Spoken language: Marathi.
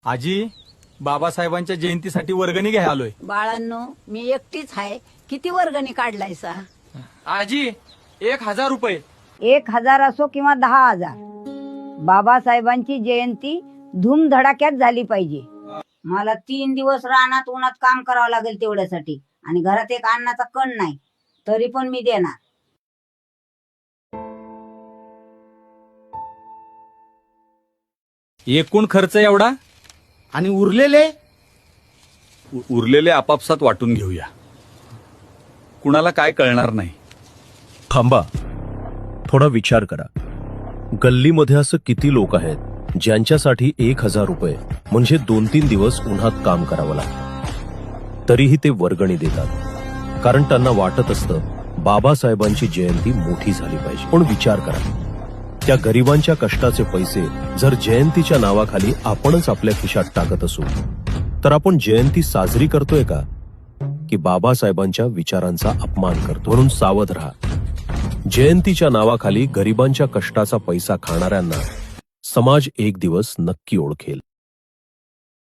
आजी, बाबासाहेबांच्या जयंतीसाठी वर्गणी घ्यायला आलोय. बाळांनो, मी एकटीच आहे. किती वर्गणी काढलायसा? आजी, 1000 रुपये. 1000 असो किंवा 10,000, बाबासाहेबांची जयंती धूमधडाक्यात झाली पाहिजे. मला 3 दिवस रानात उन्हात काम करावं लागेल तेवढ्यासाठी, आणि घरात एक अन्नाचा कण नाही, तरी पण मी देणार. एकूण खर्च एवढा आणि उरलेले उरलेले आपापसात वाटून घेऊया. कुणाला काय कळणार नाही. थांबा, थोडा विचार करा. गल्लीमध्ये असं किती लोक आहेत ज्यांच्यासाठी 1000 रुपये म्हणजे 2-3 दिवस उन्हात काम करावं लागतं, तरीही ते वर्गणी देतात, कारण त्यांना वाटत असतं बाबासाहेबांची जयंती मोठी झाली पाहिजे. पण विचार करा, त्या गरिबांच्या कष्टाचे पैसे जर जयंतीच्या नावाखाली आपणच आपल्या खिशात टाकत असू, तर आपण जयंती साजरी करतोय का, की बाबासाहेबांच्या विचारांचा अपमान करतो? म्हणून सावध राहा. जयंतीच्या नावाखाली गरिबांच्या कष्टाचा पैसा खाणाऱ्यांना समाज एक दिवस नक्की ओळखेल.